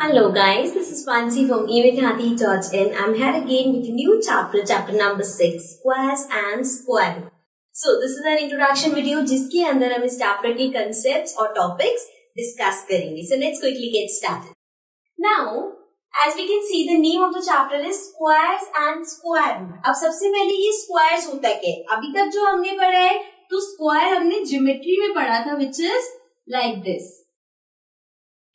Hello guys, this is Fancy from eWithHati.in. I'm here again with a new chapter number 6, Squares and Square Root. So this is an introduction video जिसके अंदर हम इस chapter के concepts और topics discuss करेंगे. So let's quickly get started. Now, as we can see, the name of the chapter is Squares and Square Root. अब सबसे पहले ये squares होता क्या है? अभी तक जो हमने पढ़ा है, तो square हमने geometry में पढ़ा था, which is like this.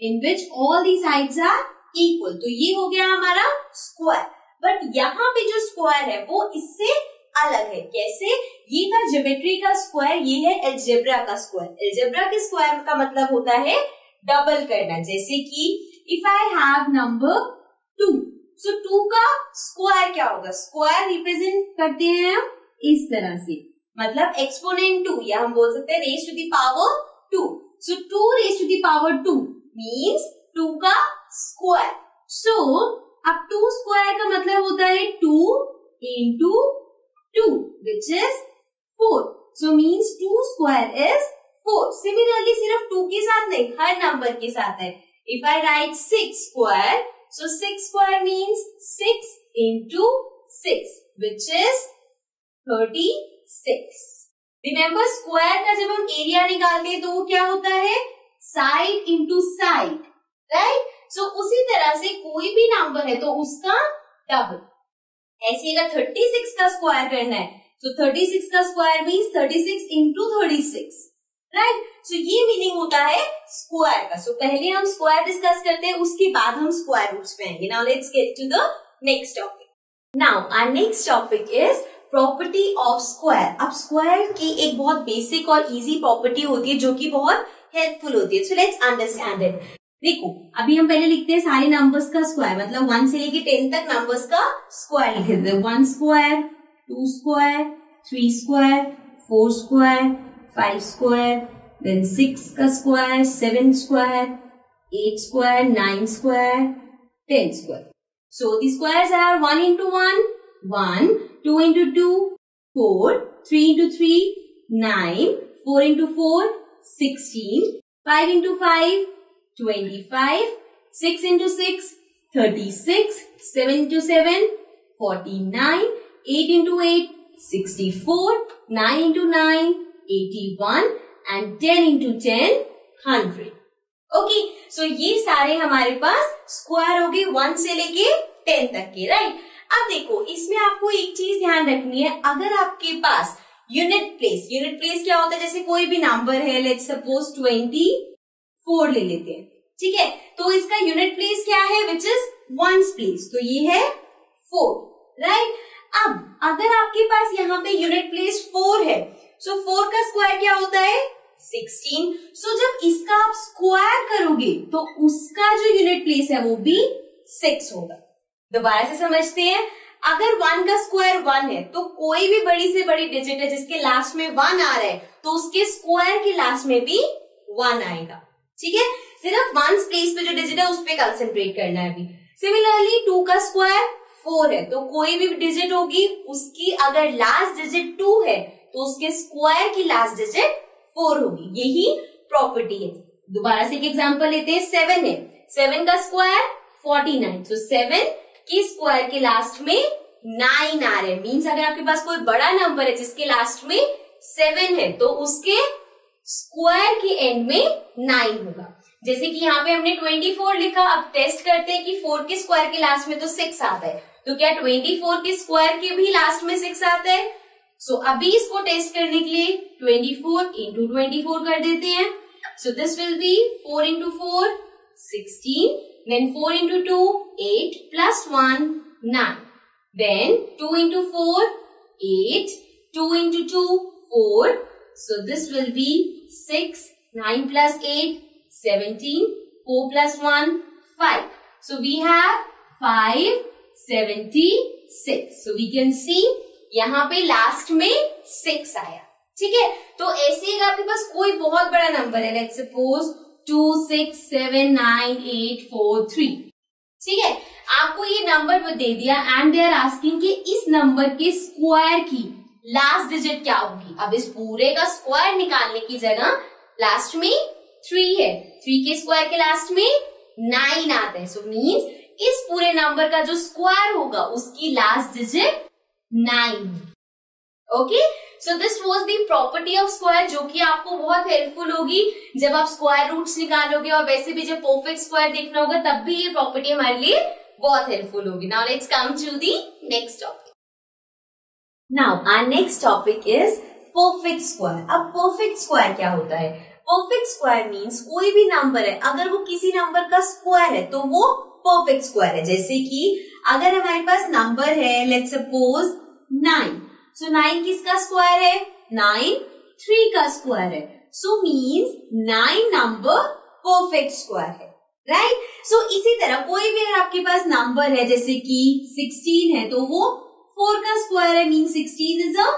In which all the sides are equal. तो ये हो गया हमारा स्क्वायर. बट यहाँ पे जो स्क्वायर है वो इससे अलग है. कैसे? ये था ज्योमेट्री का स्क्वायर, ये है अलजेब्रा का स्क्वायर. अलजेब्रा के स्क्वायर का मतलब होता है डबल करना. जैसे कि if I have number 2, so 2 का स्क्वायर क्या होगा? स्क्वायर रिप्रेजेंट करते हैं हम इस तरह से, मतलब एक्सपोनेंट 2, या हम बोल सकते हैं raise to the power 2. So 2 raise to the power 2 means 2 का स्क्वायर. सो अब 2 स्क्वायर का मतलब होता है 2 into 2 which is 4. So means 2 square is 4. Similarly सिर्फ 2 के साथ नहीं, हर नंबर के साथ है. If I write 6 square, so 6 square means 6 into 6 which is 36. Remember square का जब हम एरिया निकालते हैं तो वो क्या होता है? Side into side, right? So उसी तरह से कोई भी नंबर है तो उसका डबल. ऐसे अगर 36 का स्क्वायर करना है तो 36 का स्क्वायर मीन्स 36 इंटू 36, राइट? सो ये मीनिंग होता है स्क्वायर का. सो पहले हम स्क्वायर डिस्कस करते हैं, उसके बाद हम स्क्वायर रूट्स पे आएंगे. Now let's get to the next topic. Now our next topic is property of square. अब स्क्वायर की एक बहुत बेसिक और इजी प्रॉपर्टी होती है जो कि बहुत हेल्पफुल होती है. So let's understand it. देखो अभी हम पहले लिखते हैं सारे नंबर्स का स्क्वायर, मतलब 1 से लेके 10 तक नंबर्स का स्क्वायर लिख देते हैं. 1 square, 2 square, 3 square, 4 square, 5 square, then 6 का square, 7 square, 8 square, 9 square, 10 square. So the squares are 1 into 1, 1, 2 into 2, 4, 3 into 3, 9, 4 into 4, 16, 5 into 5, 25, 6 into 6, 36, 7 into 7, 49, 8 into 8, 64, 9 into 9, 81 and 10 into 10, 100. Okay, सो ये सारे हमारे पास स्क्वायर हो गए 1 से लेके 10 तक के, राइट? अब देखो इसमें आपको एक चीज ध्यान रखनी है. अगर आपके पास यूनिट प्लेस क्या होता है? जैसे कोई भी नंबर है, लेट्स सपोज 24 ले लेते हैं, ठीक है? तो इसका यूनिट प्लेस क्या है? Which is ones place. तो ये है 4, राइट? अब अगर आपके पास यहाँ पे यूनिट प्लेस 4 है, सो 4 का स्क्वायर क्या होता है? 16. सो जब इसका आप स्क्वायर करोगे तो उसका जो यूनिट प्लेस है वो भी 6 होगा. दोबारा से समझते हैं. अगर 1 का स्क्वायर 1 है तो कोई भी बड़ी से बड़ी डिजिट है जिसके लास्ट में 1 आ रहा है तो उसके स्क्वायर के लास्ट में भी 1 आएगा, ठीक है? सिर्फ 1 प्लेस पे जो डिजिट है उस पे कंसंट्रेट करना है अभी. सिमिलरली 2 का स्क्वायर 4 है तो कोई भी डिजिट होगी उसकी अगर लास्ट डिजिट 2 है तो उसके स्क्वायर की लास्ट डिजिट 4 होगी. यही प्रॉपर्टी है. दोबारा से एक एग्जांपल लेते हैं. 7 है, 7 का स्क्वायर 49, तो 7 की स्क्वायर के लास्ट में 9 आ रहे हैं. मीन्स अगर आपके पास कोई बड़ा नंबर है जिसके लास्ट में 7 है तो उसके स्क्वायर के एंड में 9 होगा. जैसे कि यहाँ पे हमने 24 लिखा. अब टेस्ट करते हैं कि 4 के स्क्वायर के लास्ट में तो 6 आता है, तो क्या 24 के स्क्वायर के भी लास्ट में 6 आता है? सो अभी इसको टेस्ट करने के लिए 24 into 24 कर देते हैं. So this will be 4 into 4, 16. Then 4 into 2, 8 plus 1, 9. Then 2 into 4, 8. 2 into 2, 4. So this will be 6. 9 plus 8, 17. 4 plus 1, 5. So we have 576. So we can see यहाँ पे लास्ट में 6 आया, ठीक है? तो ऐसे ही आपके पास कोई बहुत बड़ा नंबर है, लेट्स सपोज 2, 6, 7, 9, 8, 4, 3, ठीक है? आपको ये नंबर दे दिया एंड दे आर आस्किंग कि इस नंबर के स्क्वायर की लास्ट डिजिट क्या होगी. अब इस पूरे का स्क्वायर निकालने की जगह लास्ट में 3 है, 3 के स्क्वायर के लास्ट में 9 आता है. सो मीन्स इस पूरे नंबर का जो स्क्वायर होगा उसकी last digit 9. Okay, so this was the property of square, जो कि आपको बहुत हेल्पफुल होगी जब आप स्क्वायर रूट्स निकालोगे, और वैसे भी जब परफेक्ट स्क्वायर देखना होगा तब भी ये प्रॉपर्टी हमारे लिए बहुत हेल्पफुल होगी. Now let's come to the next topic. Now our next topic is perfect square. अब परफेक्ट स्क्वायर क्या होता है? परफेक्ट स्क्वायर मीन्स कोई भी नंबर है, अगर वो किसी नंबर का स्क्वायर है तो वो परफेक्ट स्क्वायर है. जैसे कि अगर हमारे पास नंबर है, लेट्स सपोज 9. सो 9 किसका स्क्वायर है? 9 3 का स्क्वायर है. So means 9 number perfect square है, राइट? सो इसी तरह कोई भी अगर आपके पास नंबर है, जैसे कि 16 है, तो वो 4 का स्क्वायर है, mean 16 is a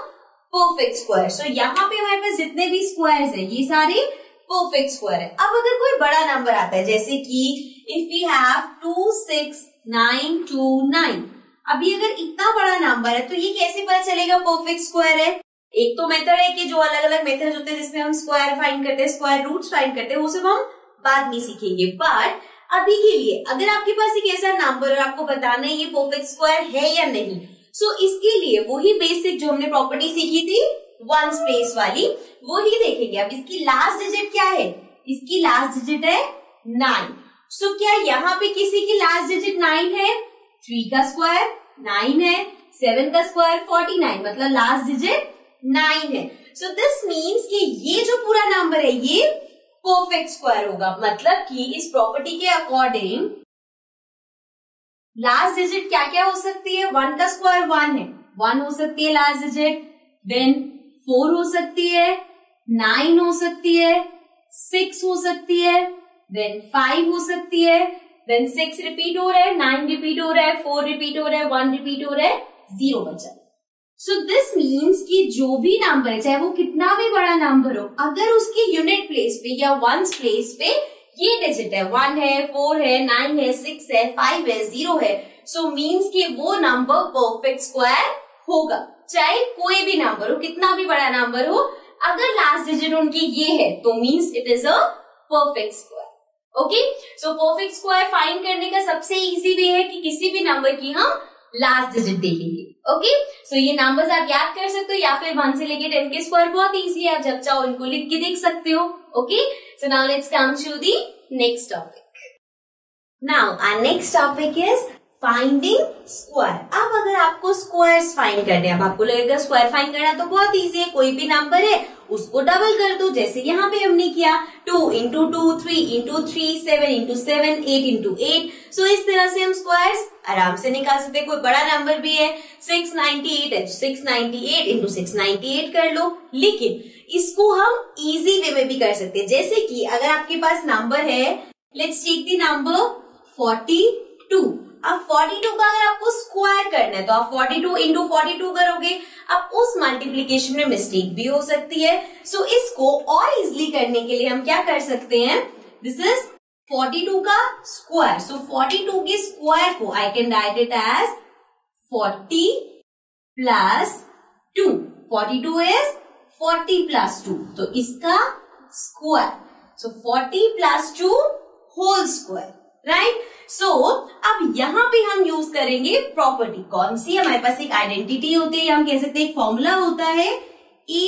perfect square. So यहाँ पे हमारे पास जितने भी स्क्वायर्स है ये सारे परफेक्ट स्क्वायर है. अब अगर कोई बड़ा नंबर आता है, जैसे कि इफ वी हैव 2 6 9 2 9, अभी अगर इतना बड़ा नंबर है तो ये कैसे पता चलेगा परफेक्ट स्क्वायर है? एक तो मेथड है कि जो अलग अलग मेथड होते हैं जिसमें हम स्क्वायर फाइंड करते हैं, स्क्वायर रूट्स फाइंड करते हैं, वो सब हम बाद में सीखेंगे. बट अभी के लिए अगर आपके पास एक ऐसा नंबर और आपको बताना है ये परफेक्ट स्क्वायर है या नहीं, सो इसके लिए वही बेसिक जो हमने प्रॉपर्टी सीखी थी वंस प्लेस वाली, वो ही देखेंगे. अब इसकी लास्ट डिजिट क्या है? इसकी लास्ट डिजिट है 9. सो क्या यहाँ पे किसी की लास्ट डिजिट 9 है? 3 का स्क्वायर 9 है, 7 का स्क्वायर 49, मतलब लास्ट डिजिट 9 है. सो दिस मीन्स कि ये जो पूरा नंबर है ये परफेक्ट स्क्वायर होगा. मतलब कि इस प्रॉपर्टी के अकॉर्डिंग लास्ट डिजिट क्या क्या हो सकती है? 1 का स्क्वायर 1 है, 1 हो सकती है लास्ट डिजिट, देन 4 हो सकती है, 9 हो सकती है, 6 हो सकती है, देन 5 हो सकती है, देन 6 रिपीट हो रहा है, 9 रिपीट हो रहा है, 4 रिपीट हो रहा है, 1 रिपीट हो रहा है, 0 बचा. सो दिस मीन्स कि जो भी नंबर है, चाहे वो कितना भी बड़ा नंबर हो, अगर उसके यूनिट प्लेस पे या वंस प्लेस पे ये डिजिट है, 1 है, 4 है, 9 है, 6 है, 5 है, 0 है, सो मीन्स कि वो नंबर परफेक्ट स्क्वायर होगा. चाहे कोई भी नंबर हो, कितना भी बड़ा नंबर हो, अगर लास्ट डिजिट उनकी ये है तो means it is a perfect square. Okay, so perfect square find करने का सबसे इजी वे है कि किसी भी नंबर की हम लास्ट डिजिट देखेंगे. ओके, सो ये नंबर्स आप याद कर सकते हो, या फिर 1 से लेके 10 के स्क्वायर बहुत इजी है, आप जब चाहो इनको लिख के देख सकते हो. Okay, so now let's come to the next topic. Now our next topic is finding square. अब अगर आपको स्क्वायर्स फाइंड करने, अब आपको लगेगा स्क्वायर फाइंड करना तो बहुत इजी है, कोई भी नंबर है उसको डबल कर दो, जैसे यहाँ पे हमने किया 2 इंटू 2, 3 इंटू 3, 7 इंटू 7, 8 इंटू 8. सो इस तरह से हम स्क्वायर्स आराम से निकाल सकते हैं. कोई बड़ा नंबर भी है 698 है, 698 इंटू 698 कर लो. लेकिन इसको हम इजी वे में भी कर सकते हैं, जैसे कि अगर आपके पास नंबर है, लेट्स टेक द नंबर 42. अब 42 का अगर आपको स्क्वायर करना है तो आप 42 इंटू 42 करोगे. अब उस मल्टीप्लीकेशन में मिस्टेक भी हो सकती है. सो इसको और इजिली करने के लिए हम क्या कर सकते हैं? दिस इज 42 का स्क्वायर. सो 42 के स्क्वायर को I can write it as 40 plus 2. 42 is 40 plus 2, तो इसका square. So 40 plus 2 whole square, right? So अब यहाँ पे हम यूज करेंगे प्रॉपर्टी. कौन सी? हमारे पास एक आइडेंटिटी होती है, हम कह सकते हैं एक फॉर्मूला होता है a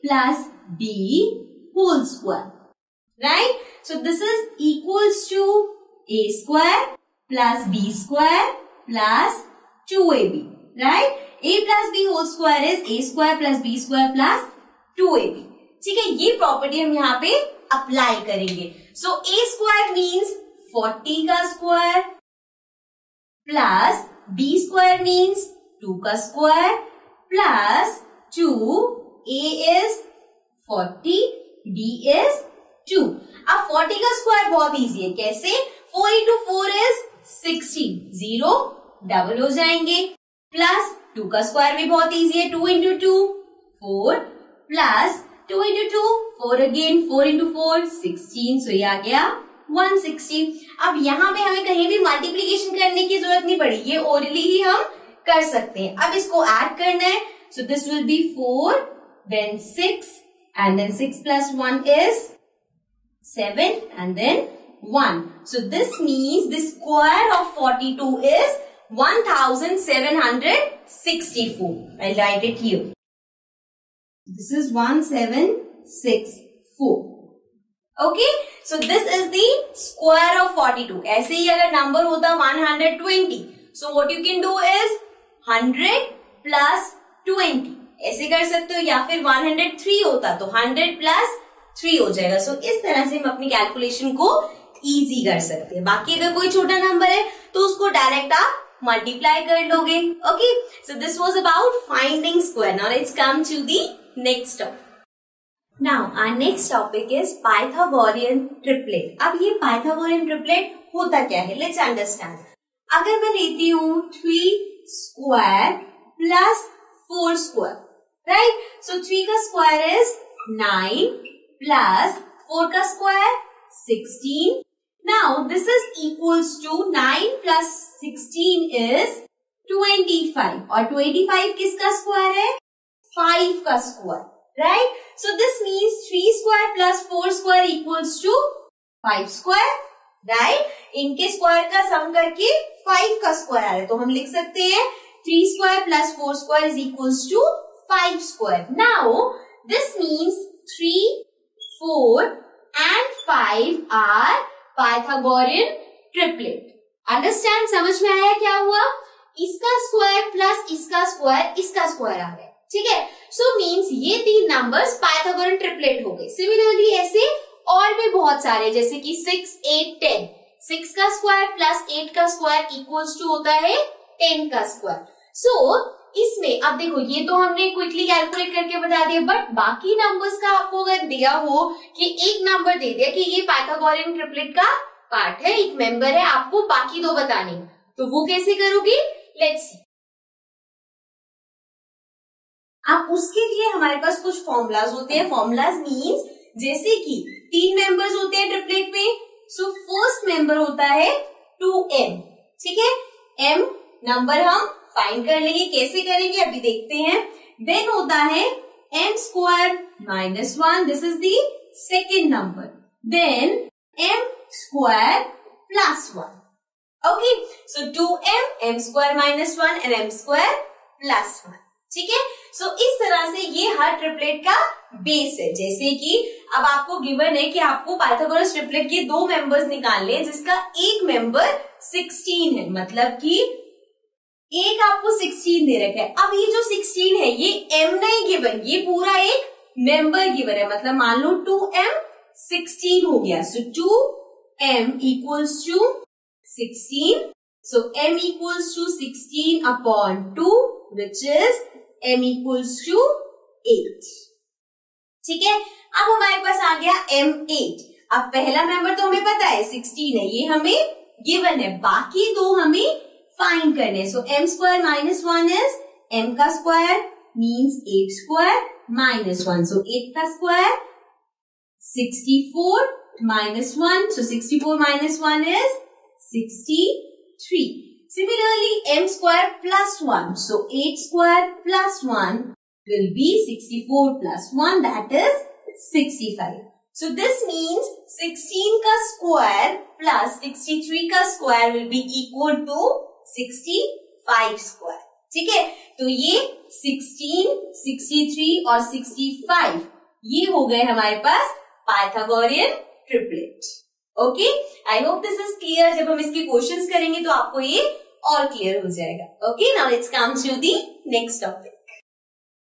plus B whole square, right? So this is equals to a square plus B square plus 2ab, right? a plus B whole square is a square plus B square plus 2ab. ठीक है, ये property हम यहाँ पे apply करेंगे. सो a square means 40 का square plus b square means 2 का square plus 2. a is 40, b is 2. अब 40 का स्क्वायर बहुत इजी है, कैसे? 4 इंटू 4 इज 16, 0 डबल हो जाएंगे, प्लस 2 का स्क्वायर भी बहुत इजी है, 2 into 2 4 plus 2 into 2 4 again, 4 into 4 16, सो ये आ गया 160. अब यहाँ पे हमें कहीं भी मल्टीप्लीकेशन करने की जरूरत नहीं पड़ी, ये ओरली ही हम कर सकते हैं. अब इसको ऐड करना है, so this will be 4 then 6 and then 6 plus 1 is 7 and then 1. So this means the square of 42 is 1764. I'll write it here. This is 1764. Okay, so this is the square of 42. ऐसे ही अगर number होता 120, so what you can do is 100 plus 20. ऐसे कर सकते हो, या फिर 103 होता तो 100 plus 3 हो जाएगा. सो इस तरह से हम अपनी कैलकुलेशन को इजी कर सकते हैं. बाकी अगर कोई छोटा नंबर है तो उसको डायरेक्ट आप मल्टीप्लाई कर लोगे. Okay, so this was about finding square. Now let's come to the next topic. Now our next topic is Pythagorean triplet. अब ये पाइथागोरियन ट्रिपलेट होता क्या है, लेट्स अंडरस्टैंड. अगर मैं लेती हूँ 3 स्क्वायर प्लस 4 स्क्वायर, राइट. सो 3 का स्क्वायर इज 9 प्लस 4 का square 16. Now this is equals to 9 plus 16 is 25 और 25 किसका स्क्वायर है, 5 का square, right. So this means 3 square plus 4 square equals to 5 square, right. इनके स्क्वायर का सम करके 5 का स्क्वायर आ रहा है, तो हम लिख सकते हैं 3 square plus 4 square is equals to 5 square. Now this means 3, 4 and 5 are Pythagorean triplet. Understand? समझ में आया क्या हुआ? इसका स्क्वायर प्लस इसका स्क्वायर इसका स्क्वायर आ गया, ठीक है. सो मीन्स ये 3 नंबर्स पाइथागोरियन ट्रिपलेट हो गए. सिमिलरली ऐसे और भी बहुत सारे, जैसे कि 6, 8, 10. 6 का स्क्वायर प्लस 8 का स्क्वायर इक्वल्स टू होता है 10 का स्क्वायर. सो इसमें अब देखो, ये तो हमने क्विकली कैलकुलेट करके बता दिया, बट बाकी नंबर्स का आपको अगर दिया हो कि एक नंबर दे दिया कि ये पाइथागोरियन ट्रिपलेट का पार्ट है, एक मेंबर है, आपको बाकी 2 बताने, तो वो कैसे करोगे, लेट्स सी. अब उसके लिए हमारे पास कुछ फॉर्मूलाज होते हैं. फॉर्मूलाज मीन्स जैसे कि 3 मेंबर्स होते हैं ट्रिपलेट में. सो फर्स्ट मेंबर होता है 2m, ठीक है. m नंबर हम फाइंड कर लेंगे, कैसे करेंगे अभी देखते हैं. देन होता है m square minus 1, this is the second number. Then m square plus 1. Okay, so 2m, m square minus 1 and m square plus 1, ठीक है. सो इस तरह से ये हर ट्रिपलेट का बेस है. जैसे कि अब आपको गिवन है कि आपको पाइथागोरस ट्रिपलेट के 2 मेंबर्स निकालने हैं, जिसका एक मेंबर 16 है, मतलब कि एक आपको 16 दे रखा है. अब ये जो 16 है ये m नहीं गिवन, ये पूरा एक मेंबर गिवन है. मतलब मान लो 2m 16 हो गया. So 2m equals to 16. So m equals to 16 upon 2 which is m equals to 8, ठीक है. अब हमारे पास आ गया m8. अब पहला मेंबर तो हमें पता है 16 है, ये हमें गिवन है, बाकी 2 हमें फाइंड करने. सो m square minus 1 is m का स्क्वायर मीन्स 8 स्क्वायर माइनस 1. सो 8 का square 64 minus 1. So 64 minus 1 is 63. Similarly, m square plus 1. So 8 square plus 1 will be 64 plus 1, that is 65. So this means 16 का square plus 63 का square will be equal to 65 square. ठीक है, तो ये 16, 63 और 65 ये हो गए हमारे पास Pythagorean triplet. Okay, I hope this is clear. जब हम इसके क्वेश्चंस करेंगे तो आपको ये और क्लियर हो जाएगा. Okay, now let's come to the next topic.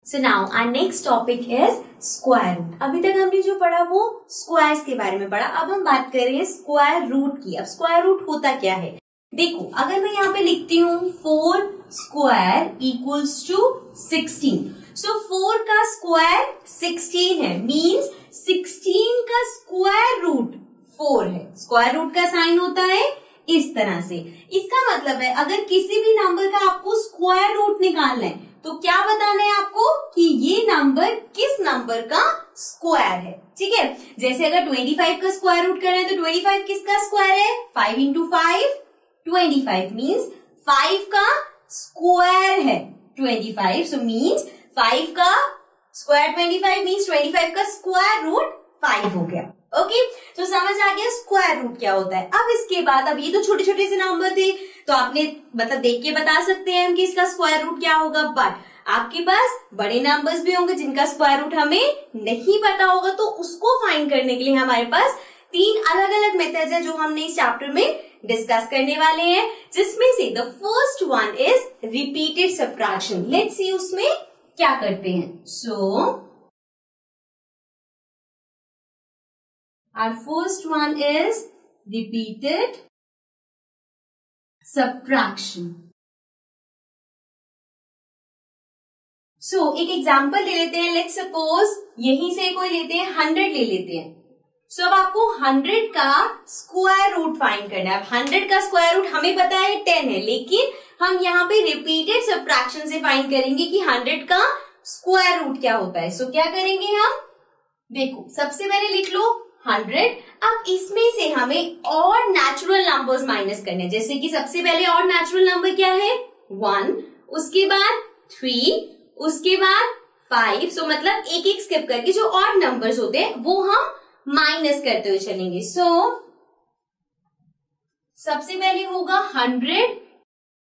So now our next topic is square root. अभी तक हमने जो पढ़ा वो स्क्वायर्स के बारे में पढ़ा. अब हम बात कर रहे हैं स्क्वायर रूट की. अब स्क्वायर रूट होता क्या है, देखो अगर मैं यहाँ पे लिखती हूँ 4 स्क्वायर इक्वल्स टू 16. सो 4 का स्क्वायर 16 है, मीन्स 16 का स्क्वायर रूट 4 है. स्क्वायर रूट का साइन होता है इस तरह से. इसका मतलब है अगर किसी भी नंबर का आपको स्क्वायर रूट निकालना है तो क्या बताना है आपको कि ये नंबर किस नंबर का स्क्वायर है. ठीक है, जैसे अगर 25 का स्क्वायर रूट करना है तो 25 किसका स्क्वायर है, 5 इंटू 5 25 मीन्स 5 का स्क्वायर है 25. सो मीन्स 5 का स्क्वायर 25 मीन्स 25 का स्क्वायर रूट 5 हो गया. ओके, तो समझ आ गया स्क्वायर रूट क्या होता है। अब इसके बाद, अब ये तो छोटे छोटे से नंबर थे तो आपने मतलब देख के बता सकते हैं हम कि इसका स्क्वायर रूट क्या होगा, बट आपके पास बड़े नंबर्स भी होंगे जिनका स्क्वायर रूट हमें नहीं पता होगा, तो उसको फाइंड करने के लिए हमारे पास 3 अलग अलग मेथड्स है जो हमने इस चैप्टर में डिस्कस करने वाले हैं, जिसमें से the first one is repeated subtraction. Let's see उसमें क्या करते हैं। सो our first one is repeated subtraction. So एक एग्जाम्पल ले लेते हैं। लेट्स सपोज यहीं से कोई लेते हैं 100 ले लेते हैं। सो अब आपको 100 का स्क्वायर रूट फाइंड करना है। अब 100 का स्क्वायर रूट हमें पता है 10 है, लेकिन हम यहाँ पे रिपीटेड सब्ट्रैक्शन से फाइंड करेंगे कि 100 का स्क्वायर रूट क्या होता है। सो क्या करेंगे हम, देखो सबसे पहले लिख लो 100। अब इसमें से हमें और नेचुरल नंबर्स माइनस करने हैं, जैसे कि सबसे पहले और नेचुरल नंबर क्या है 1, उसके बाद 3, उसके बाद 5। सो मतलब एक एक स्किप करके जो और नंबर्स होते हैं वो हम माइनस करते हुए चलेंगे। सो सबसे पहले होगा 100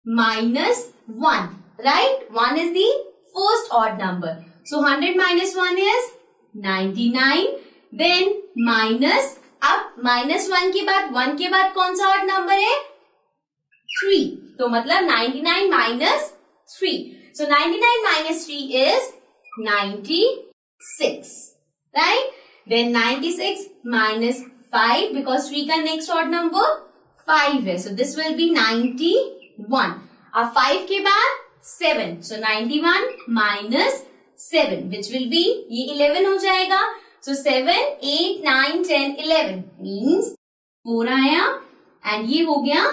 minus 1, right. 1 is the first odd number, so 100 minus 1 is 99। Then minus, अब -1 के बाद 1 के बाद कौन सा ऑड नंबर है 3, तो मतलब 99 minus 3। So 99 minus 3 is 96, right. Then 96 minus 5, because 3 का नेक्स्ट ऑड नंबर 5 है, सो दिस विल बी 91। अब 5 के बाद 7, सो 91 माइनस 7 विच विल बी, ये 11 हो जाएगा। So 7, 8, 9, 10, 11 means 4 आया एंड ये हो गया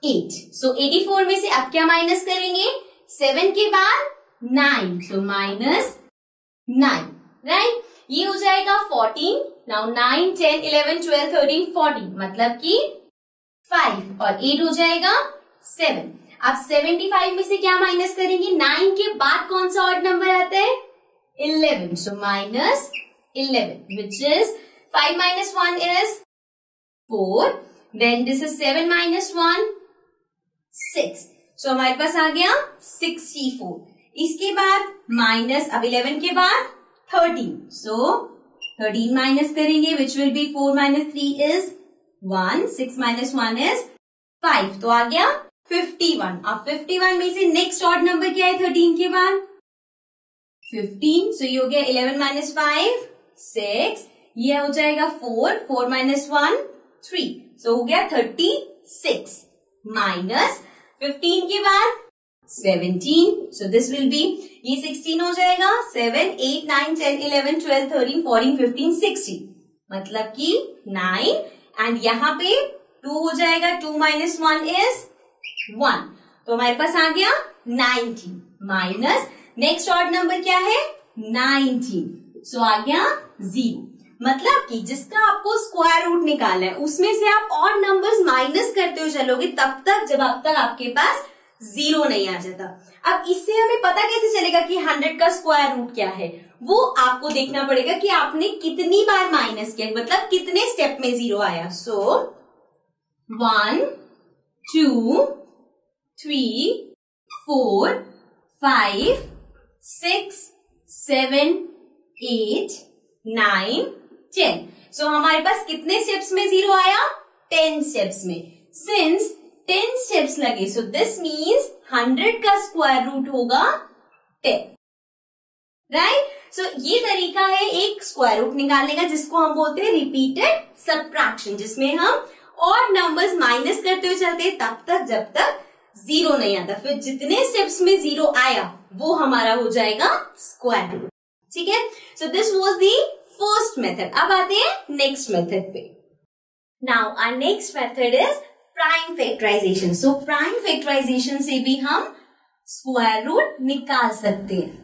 8। So 84 में से अब क्या माइनस करेंगे, 7 के बाद 9, so माइनस 9, राइट। ये हो जाएगा 14। नाउ 9, 10, 11, 12, 13, 14 मतलब कि 5 और 8 हो जाएगा 7। अब 75 में से क्या माइनस करेंगे, 9 के बाद कौन सा ऑड नंबर आता है 11, so minus 11 which is 5 minus 1 is 4, then this is 7 minus 1 6, so हमारे पास आ गया 64। इसके बाद माइनस, अब 11 के बाद 13, so 13 माइनस करेंगे which will be 4 minus 3 is 1, 6 minus 1 is 5, तो आ गया 51। अब 51 में से नेक्स्ट ऑड नंबर क्या है 13 के बाद 15, so ये हो गया 11 minus 5 6, ये हो जाएगा 4, 4 minus 1 3, so हो गया 36 माइनस 15 के बाद 17, so this will be, ये 16 हो जाएगा 7, 8, 9, 10, 11, 12, 13, 14, 15, 16 मतलब कि 9 एंड यहाँ पे 2 हो जाएगा, 2 minus 1 is 1, तो हमारे पास आ गया 19 माइनस नेक्स्ट ऑड नंबर क्या है 19, सो आ गया 0। मतलब कि जिसका आपको स्क्वायर रूट निकालना है उसमें से आप और नंबर्स माइनस करते हुए चलोगे तब तक जब अब तक आपके पास 0 नहीं आ जाता। अब इससे हमें पता कैसे चलेगा कि 100 का स्क्वायर रूट क्या है, वो आपको देखना पड़ेगा कि आपने कितनी बार माइनस किया, मतलब कितने स्टेप में 0 आया। सो 1, 2, 3, 4, 5, 6, 7, 8, 9, 10। सो हमारे पास कितने स्टेप्स में 0 आया 10 स्टेप्स में। सिंस 10 स्टेप्स लगे सो दिस मीन्स 100 का स्क्वायर रूट होगा 10, राइट। सो ये तरीका है एक स्क्वायर रूट निकालने का जिसको हम बोलते हैं रिपीटेड सब्ट्रैक्शन, जिसमें हम और नंबर्स माइनस करते हुए चलते हैं तब तक जब तक 0 नहीं आता, फिर जितने स्टेप्स में 0 आया वो हमारा हो जाएगा स्क्वायर रूट, ठीक है। So this was the first method. अब आते हैं नेक्स्ट मेथड पे। Now our next method is prime factorisation. So prime factorisation से भी हम स्क्वायर रूट निकाल सकते हैं।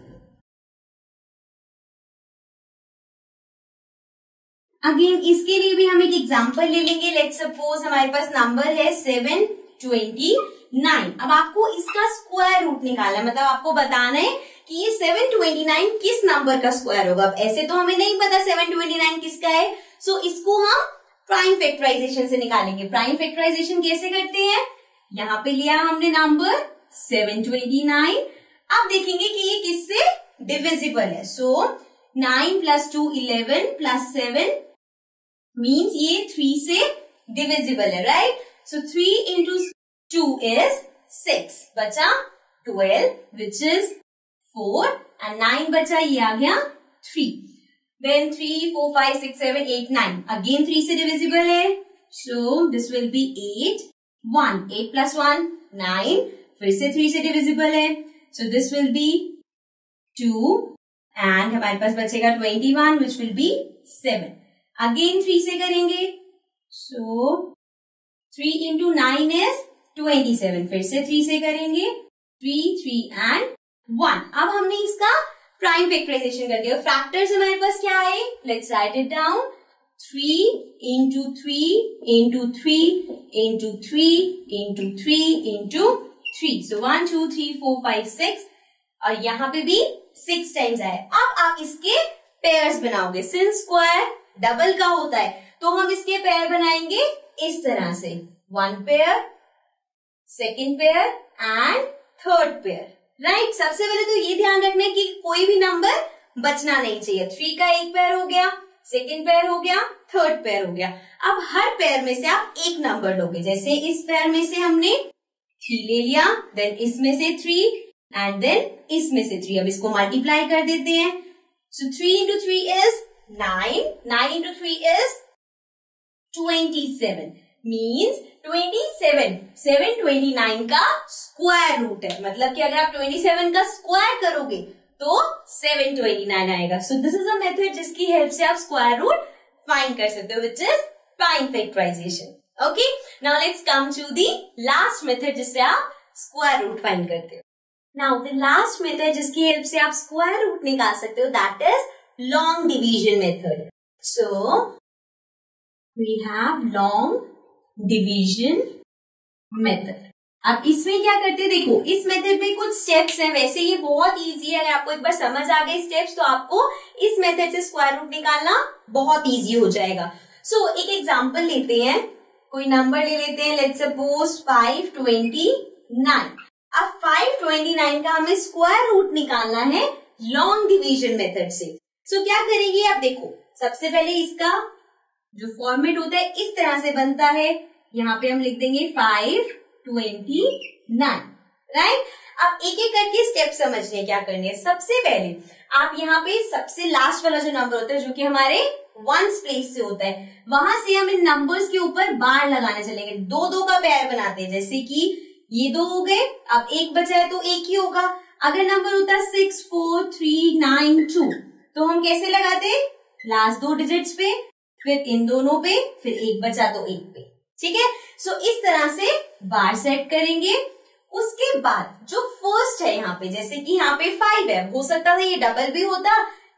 अगेन इसके लिए भी हम एक एग्जांपल ले लेंगे। लेट्स सपोज हमारे पास नंबर है 729। अब आपको इसका स्क्वायर रूट निकालना है, मतलब आपको बताना है कि ये 729 किस नंबर का स्क्वायर होगा। अब ऐसे तो हमें नहीं पता 729 किसका है, सो इसको हम प्राइम फैक्टराइजेशन से निकालेंगे। प्राइम फैक्टराइजेशन कैसे करते हैं? यहाँ पे लिया हमने नंबर 729। अब देखेंगे कि ये किससे डिविजिबल है। सो 9 + 2 11 + 7 मीन्स ये 3 से डिविजिबल है, राइट? सो 3 × 2 is 6, बचा 12 which is 4 and 9 बचा, ये आ गया 3. Then 3, 4, 5, 6, 7, 8, 9 again 3 से divisible है. So this will be 8. 1, 8 + 1 9, फिर से 3 से divisible है. So this will be 2 and हमारे पास बचेगा 21 which will be 7. Again 3 से करेंगे. So 3 × 9 is 27. फिर से 3 से करेंगे. 3, 3 and 1. अब हमने इसका प्राइम फैक्टराइजेशन कर दिया. फैक्टर्स हमारे पास क्या है? Let's write it down. 3 × 3 × 3 × 3 × 3 × 3. So 1, 2, 3, 4, 5, 6 और यहाँ पे भी 6 टाइम्स आए. अब आप इसके पेयर्स बनाओगे. सिंस स्क्वायर डबल का होता है तो हम इसके पेयर बनाएंगे इस तरह से. 1 pair, second pair and third pair, right? सबसे पहले तो ये ध्यान रखना है कि कोई भी नंबर बचना नहीं चाहिए. 3 का एक पेयर हो गया, सेकेंड पेयर हो गया, थर्ड पेयर हो गया. अब हर पेयर में से आप एक नंबर लोगे. जैसे इस पेयर में से हमने 3 ले लिया, देन इसमें से 3 एंड देन इसमें से 3. अब इसको मल्टीप्लाई कर देते हैं. सो 3 × 3 is 9. 9 × 3 is 27. मीन्स 27 729 का स्क्वायर रूट है. मतलब कि अगर आप 27 का स्क्वायर करोगे तो 729 आएगा. So this is a method जिसकी हेल्प से आप स्क्वायर रूट फाइंड कर सकते हो, which is prime factorisation. Okay, now let's come to the last method जिससे आप स्क्वायर रूट फाइंड करते हो. नाउ द लास्ट मेथड जिसकी हेल्प से आप स्क्वायर रूट निकाल सकते हो, that is long division method. So we have long division method. अब इसमें क्या करते हैं? देखो, इस मेथड में कुछ स्टेप्स हैं. वैसे ये बहुत इजी है. अगर आपको एक बार समझ आ गए स्टेप्स तो आपको इस मेथड से स्क्वायर रूट निकालना बहुत इजी हो जाएगा. सो एक एग्जांपल लेते हैं. कोई नंबर ले लेते हैं. Let's suppose 529. अब 529 का हमें स्क्वायर रूट निकालना है लॉन्ग डिवीजन मेथड से. सो क्या करेंगे? आप देखो, सबसे पहले इसका जो फॉर्मेट होता है इस तरह से बनता है. यहाँ पे हम लिख देंगे 529, राइट? अब एक एक करके स्टेप समझने क्या करने है. सबसे पहले आप यहाँ पे सबसे लास्ट वाला जो नंबर होता है, जो कि हमारे वंस प्लेस से होता है, वहां से हम इन नंबर्स के ऊपर बार लगाने चलेंगे. 2-2 का पेयर बनाते हैं. जैसे कि ये 2 हो गए, अब एक बचा है तो एक ही होगा. अगर नंबर होता है 6, 4, 3, 9, 2 तो हम कैसे लगाते हैं? लास्ट 2 डिजिट्स पे, फिर इन दोनों पे, फिर एक बचा तो एक पे. ठीक है? सो इस तरह से बार सेट करेंगे. उसके बाद जो फर्स्ट है यहाँ पे, जैसे कि यहाँ पे 5 है, हो सकता था ये डबल भी होता,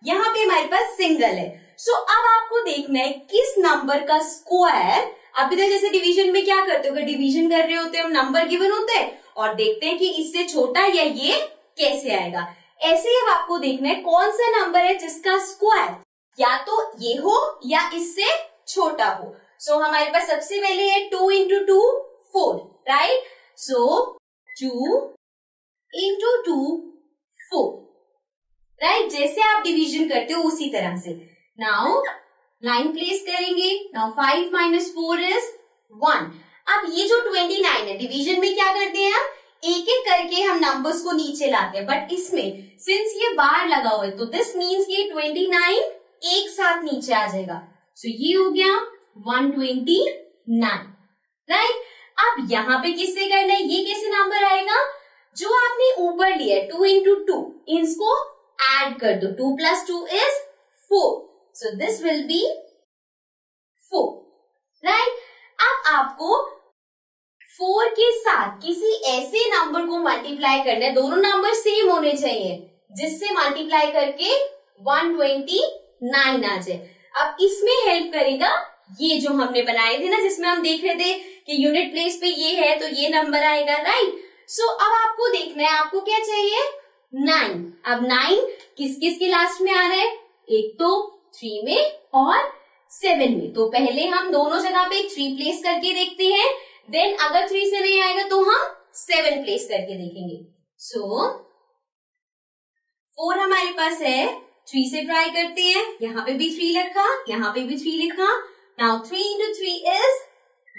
यहाँ पे हमारे पास सिंगल है. सो अब आपको देखना है किस नंबर का स्क्वायर. अभी तक जैसे डिवीजन में क्या करते हो? अगर डिवीजन कर रहे होते हैं, नंबर गिवन होते हैं और देखते हैं कि इससे छोटा या ये कैसे आएगा. ऐसे ही अब आपको देखना है कौन सा नंबर है जिसका स्क्वायर या तो ये हो या इससे छोटा हो. सो हमारे पास सबसे पहले है 2 × 2 4, राइट? सो 2 × 2 4, राइट? जैसे आप डिवीजन करते हो उसी तरह से. नाउ लाइन प्लेस करेंगे. Now 5 - 4 is 1. अब ये जो 29 है, डिवीजन में क्या करते हैं? हम एक एक करके हम नंबर्स को नीचे लाते हैं. बट इसमें सिंस ये बार लगा हुआ है तो दिस मीन्स ये 29 एक साथ नीचे आ जाएगा. सो ये हो गया 129, राइट? अब यहाँ पे किससे करना है? ये कैसे नंबर आएगा? जो आपने ऊपर लिया है 2 × 2, इसको ऐड कर दो. 2 + 2 is 4. So this will be 4, right? अब आपको 4 के साथ किसी ऐसे नंबर को मल्टीप्लाई करना है. दोनों नंबर सेम होने चाहिए जिससे मल्टीप्लाई करके 129 आ जाए. अब इसमें हेल्प करेगा ये जो हमने बनाए थे ना, जिसमें हम देख रहे थे कि यूनिट प्लेस पे ये है तो ये नंबर आएगा, राइट? सो अब आपको देखना है, आपको क्या चाहिए? 9. अब 9 किस किस के लास्ट में आ रहा है? एक तो 3 में और 7 में। तो पहले हम दोनों जगह पे 3 प्लेस करके देखते हैं, देन अगर 3 से नहीं आएगा तो हम 7 प्लेस करके देखेंगे। सो 4 हमारे पास है, 3 से ट्राई करते हैं, यहाँ पे भी 3 लिखा, यहाँ पे भी 3 लिखा। Now 3 into 3 is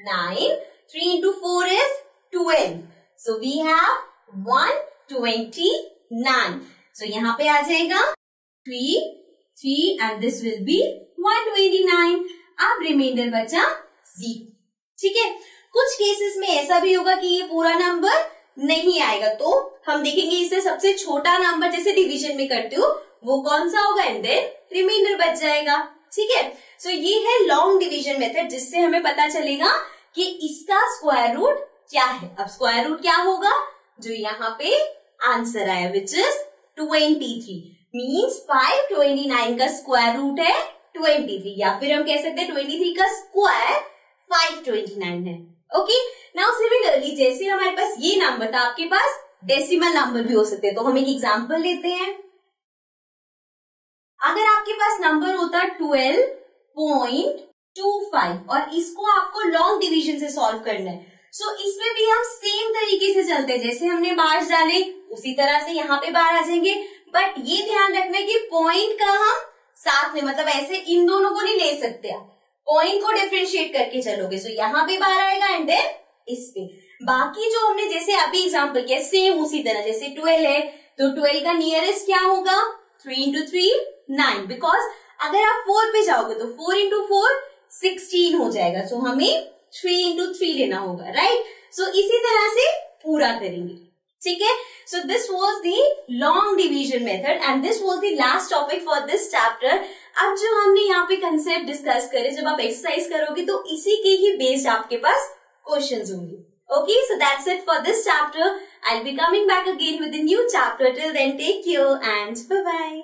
9, 3 into 4 is 12. So we have 129. So यहाँ पे आ जाएगा 3 and this will be 129. अब रिमाइंडर बचा 0। ठीक है, कुछ केसेस में ऐसा भी होगा कि ये पूरा नंबर नहीं आएगा, तो हम देखेंगे इससे सबसे छोटा नंबर जैसे डिवीजन में करते हो वो कौन सा होगा, एंड देन रिमाइंडर बच जाएगा। ठीक है, सो ये है लॉन्ग डिवीजन मेथड, जिससे हमें पता चलेगा कि इसका स्क्वायर रूट क्या है। अब स्क्वायर रूट क्या होगा, जो यहाँ पे आंसर आया विच इज 23, मीन्स 529 का स्क्वायर रूट है 23, या फिर हम कह सकते हैं 23 का स्क्वायर 529 है। ओके, नाउ सिमिलरली जैसे हमारे पास ये नंबर था, आपके पास डेसिमल नंबर भी हो सकते हैं। तो हम एक एग्जांपल लेते हैं। अगर आपके पास नंबर होता 12.25 और इसको आपको लॉन्ग डिवीजन से सॉल्व करना है, सो इसमें भी हम सेम तरीके से चलते हैं, जैसे हमने बार डाले उसी तरह से यहाँ पे बार आ जाएंगे। बट ये ध्यान रखना है कि पॉइंट का हम साथ में, मतलब ऐसे इन दोनों को नहीं ले सकते, आप पॉइंट को डिफरेंशिएट करके चलोगे। सो यहाँ पे बार आएगा एंड देन इस पे। बाकी जो हमने जैसे अभी एग्जांपल किया सेम उसी तरह, जैसे 12 है तो 12 का नियरेस्ट क्या होगा, 3 into 3 9, बिकॉज अगर आप 4 पे जाओगे तो 4 into 4 16 हो जाएगा। सो हमें 3 into 3 लेना होगा, राइट। सो इसी तरह से पूरा करेंगे। ठीक है, so this was the long division method and this was the last topic for this chapter. अब जो हमने यहाँ पे कंसेप्ट डिस्कस करे, जब आप एक्सरसाइज करोगे तो इसी के ही बेस्ड आपके पास क्वेश्चंस होंगे। Okay, so that's it for this chapter. I'll be coming back again with a new chapter. Till then, take care and bye-bye.